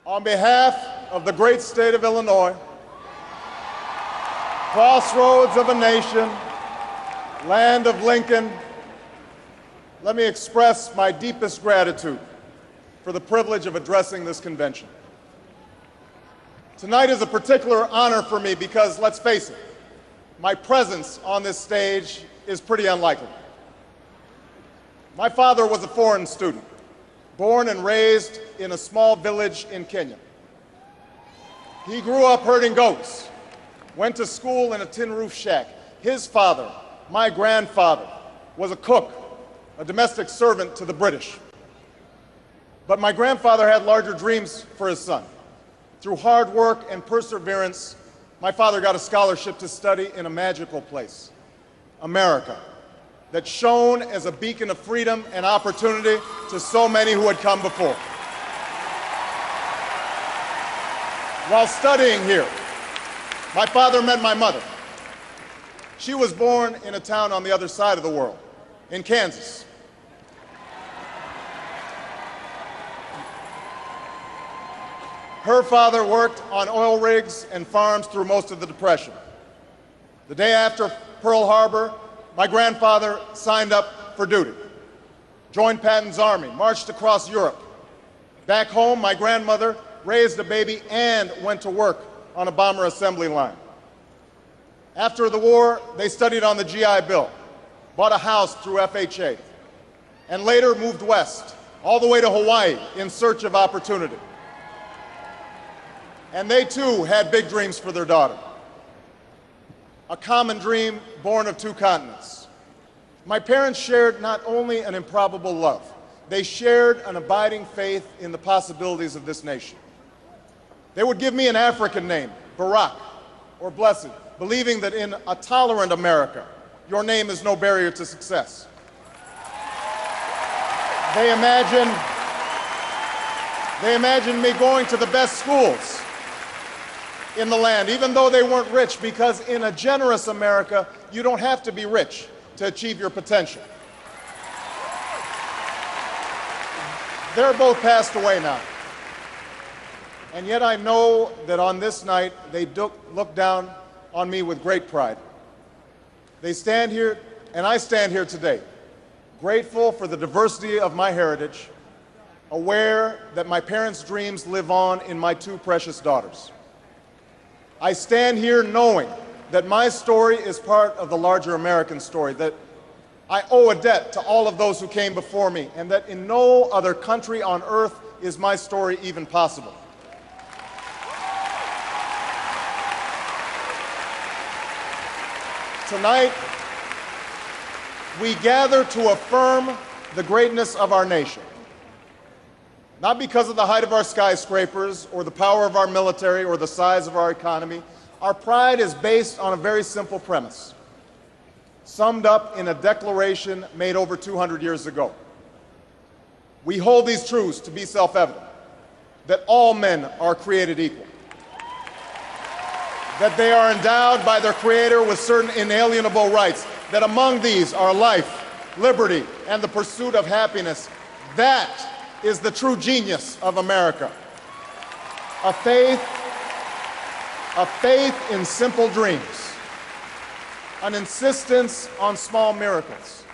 On behalf of the great state of Illinois, crossroads of a nation, land of Lincoln, let me express my deepest gratitude for the privilege of addressing this convention. Tonight is a particular honor for me because, let's face it, my presence on this stage is pretty unlikely. My father was a foreign student, born and raised in a small village in Kenya. He grew up herding goats, went to school in a tin roof shack. His father, my grandfather, was a cook, a domestic servant to the British. But my grandfather had larger dreams for his son. Through hard work and perseverance, my father got a scholarship to study in a magical place, America, that shone as a beacon of freedom and opportunity to so many who had come before. While studying here, my father met my mother. She was born in a town on the other side of the world, in Kansas. Her father worked on oil rigs and farms through most of the Depression. The day after Pearl Harbor, my grandfather signed up for duty, joined Patton's army, marched across Europe. Back home, my grandmother raised a baby and went to work on a bomber assembly line. After the war, they studied on the GI Bill, bought a house through FHA, and later moved west, all the way to Hawaii in search of opportunity. And they too had big dreams for their daughter. A common dream born of two continents. My parents shared not only an improbable love, they shared an abiding faith in the possibilities of this nation. They would give me an African name, Barak, or Blessed, believing that in a tolerant America, your name is no barrier to success. They imagined me going to the best schools in the land, even though they weren't rich, because in a generous America, you don't have to be rich to achieve your potential. They're both passed away now. And yet I know that on this night, they look down on me with great pride. They stand here, and I stand here today, grateful for the diversity of my heritage, aware that my parents' dreams live on in my two precious daughters. I stand here knowing that my story is part of the larger American story, that I owe a debt to all of those who came before me, and that in no other country on earth is my story even possible. Tonight, we gather to affirm the greatness of our nation. Not because of the height of our skyscrapers, or the power of our military, or the size of our economy. Our pride is based on a very simple premise, summed up in a declaration made over 200 years ago. We hold these truths to be self-evident, that all men are created equal, that they are endowed by their Creator with certain inalienable rights, that among these are life, liberty, and the pursuit of happiness. That is the true genius of America. A faith in simple dreams, an insistence on small miracles,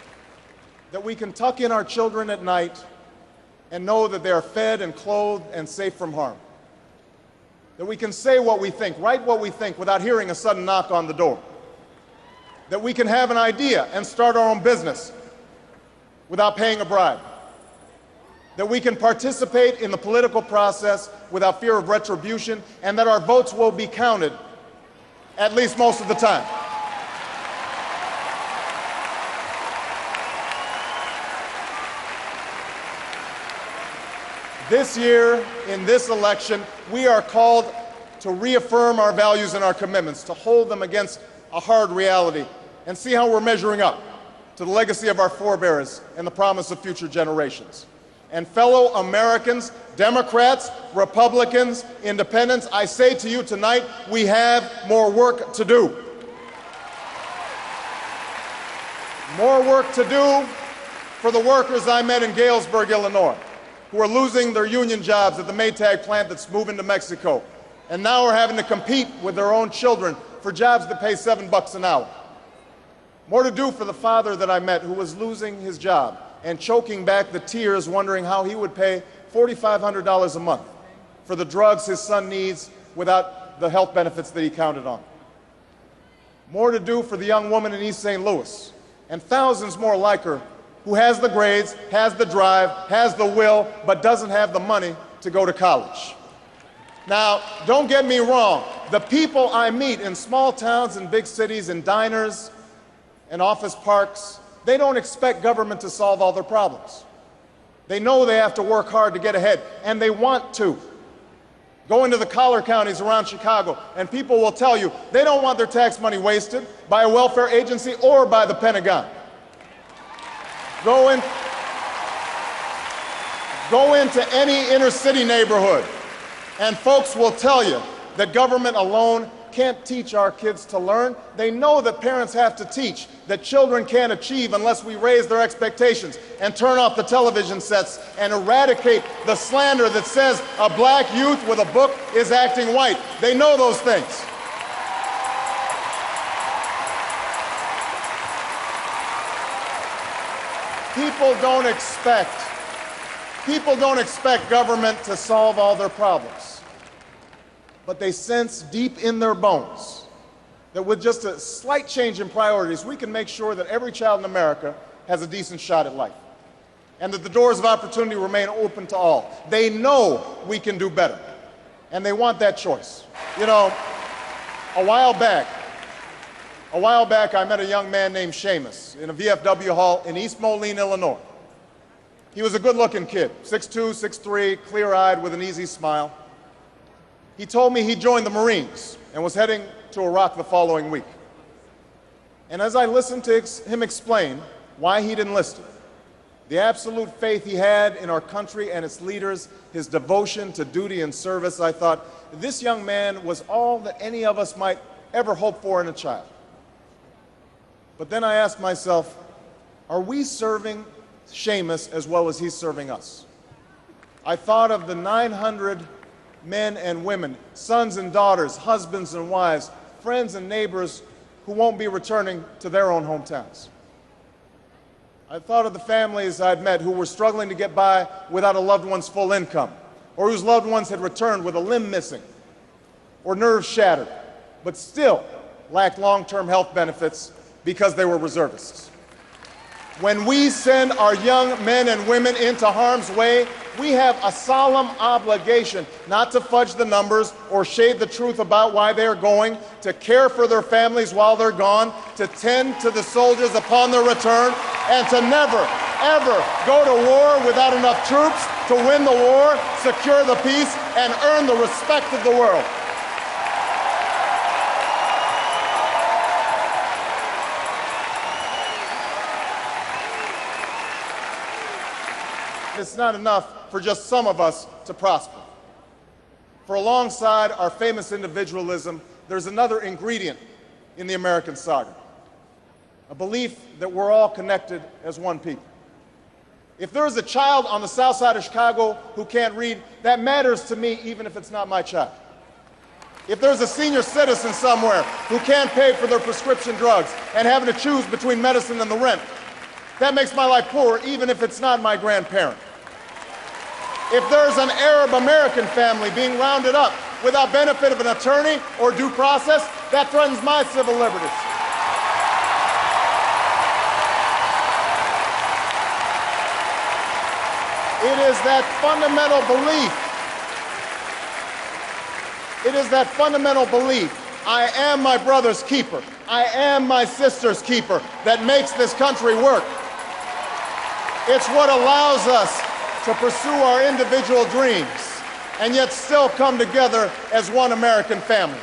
that we can tuck in our children at night and know that they are fed and clothed and safe from harm, that we can say what we think, write what we think without hearing a sudden knock on the door, that we can have an idea and start our own business without paying a bribe, that we can participate in the political process without fear of retribution, and that our votes will be counted, at least most of the time. This year, in this election, we are called to reaffirm our values and our commitments, to hold them against a hard reality, and see how we're measuring up to the legacy of our forebears and the promise of future generations. And fellow Americans, Democrats, Republicans, Independents, I say to you tonight, we have more work to do. More work to do for the workers I met in Galesburg, Illinois, who are losing their union jobs at the Maytag plant that's moving to Mexico, and now are having to compete with their own children for jobs that pay $7 an hour. More to do for the father that I met who was losing his job and choking back the tears wondering how he would pay $4,500 a month for the drugs his son needs without the health benefits that he counted on. More to do for the young woman in East St. Louis and thousands more like her who has the grades, has the drive, has the will, but doesn't have the money to go to college. Now, don't get me wrong. The people I meet in small towns and big cities, in diners and office parks, they don't expect government to solve all their problems. They know they have to work hard to get ahead, and they want to. Go into the collar counties around Chicago, and people will tell you they don't want their tax money wasted by a welfare agency or by the Pentagon. Go into any inner city neighborhood, and folks will tell you that government alone can't teach our kids to learn. They know that parents have to teach, that children can't achieve unless we raise their expectations and turn off the television sets and eradicate the slander that says a black youth with a book is acting white. They know those things. People don't expect government to solve all their problems, but they sense deep in their bones that with just a slight change in priorities, we can make sure that every child in America has a decent shot at life, and that the doors of opportunity remain open to all. They know we can do better, and they want that choice. You know, a while back, I met a young man named Seamus in a VFW hall in East Moline, Illinois. He was a good-looking kid, 6'2", 6'3", clear-eyed with an easy smile. He told me he joined the Marines and was heading to Iraq the following week. And as I listened to him explain why he'd enlisted, the absolute faith he had in our country and its leaders, his devotion to duty and service, I thought, this young man was all that any of us might ever hope for in a child. But then I asked myself, are we serving Seamus as well as he's serving us? I thought of the 900 men and women, sons and daughters, husbands and wives, friends and neighbors who won't be returning to their own hometowns. I thought of the families I'd met who were struggling to get by without a loved one's full income, or whose loved ones had returned with a limb missing or nerves shattered, but still lacked long-term health benefits because they were reservists. When we send our young men and women into harm's way, we have a solemn obligation not to fudge the numbers or shade the truth about why they are going, to care for their families while they're gone, to tend to the soldiers upon their return, and to never, ever go to war without enough troops to win the war, secure the peace, and earn the respect of the world. It's not enough for just some of us to prosper. For alongside our famous individualism, there's another ingredient in the American saga, a belief that we're all connected as one people. If there is a child on the south side of Chicago who can't read, that matters to me even if it's not my child. If there's a senior citizen somewhere who can't pay for their prescription drugs and having to choose between medicine and the rent, that makes my life poor even if it's not my grandparent. If there's an Arab American family being rounded up without benefit of an attorney or due process, that threatens my civil liberties. It is that fundamental belief, I am my brother's keeper, I am my sister's keeper, that makes this country work. It's what allows us to pursue our individual dreams and yet still come together as one American family.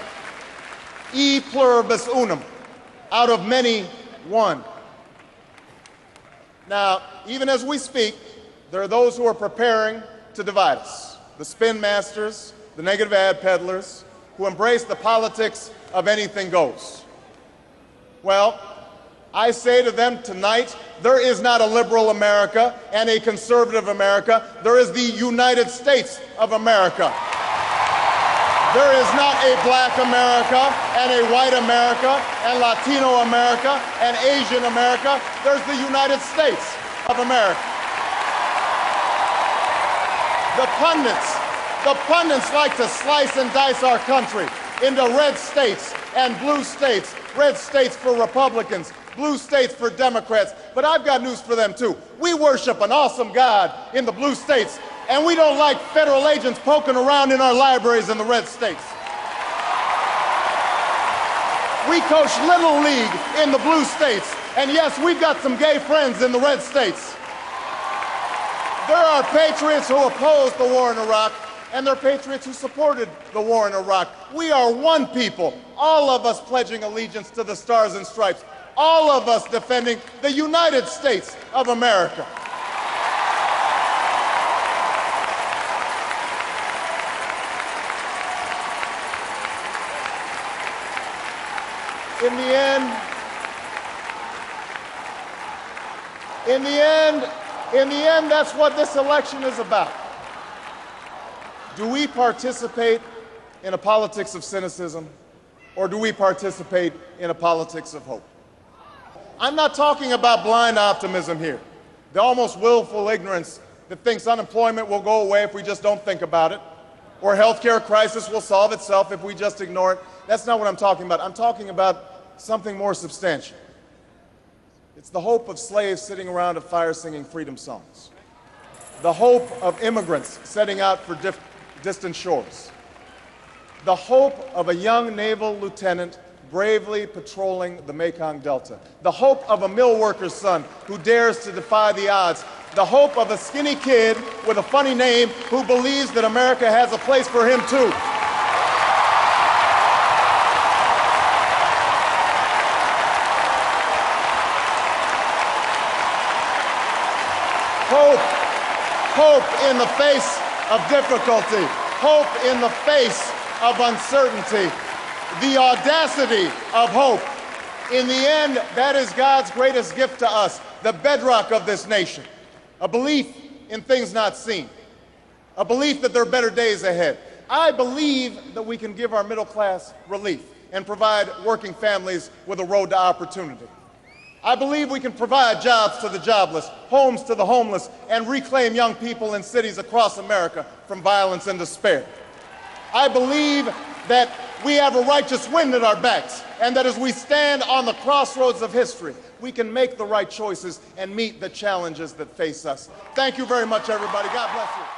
E pluribus unum, out of many, one. Now, even as we speak, there are those who are preparing to divide us. The spin masters, the negative ad peddlers, who embrace the politics of anything goes. Well, I say to them tonight, there is not a liberal America and a conservative America. There is the United States of America. There is not a black America and a white America and Latino America and Asian America. There's the United States of America. The pundits like to slice and dice our country into red states and blue states, red states for Republicans, blue states for Democrats. But I've got news for them too. We worship an awesome God in the blue states, and we don't like federal agents poking around in our libraries in the red states. We coach Little League in the blue states, and yes, we've got some gay friends in the red states. There are patriots who opposed the war in Iraq, and there are patriots who supported the war in Iraq. We are one people, all of us pledging allegiance to the Stars and Stripes, all of us defending the United States of America. In the end, that's what this election is about. Do we participate in a politics of cynicism, or do we participate in a politics of hope? I'm not talking about blind optimism here, the almost willful ignorance that thinks unemployment will go away if we just don't think about it, or healthcare crisis will solve itself if we just ignore it. That's not what I'm talking about. I'm talking about something more substantial. It's the hope of slaves sitting around a fire singing freedom songs. The hope of immigrants setting out for distant shores. The hope of a young naval lieutenant bravely patrolling the Mekong Delta. The hope of a mill worker's son who dares to defy the odds. The hope of a skinny kid with a funny name who believes that America has a place for him too. Hope in the face of difficulty, hope in the face of uncertainty, the audacity of hope. In the end, that is God's greatest gift to us, the bedrock of this nation, a belief in things not seen, a belief that there are better days ahead. I believe that we can give our middle class relief and provide working families with a road to opportunity. I believe we can provide jobs to the jobless, homes to the homeless, and reclaim young people in cities across America from violence and despair. I believe that we have a righteous wind at our backs, and that as we stand on the crossroads of history, we can make the right choices and meet the challenges that face us. Thank you very much, everybody. God bless you.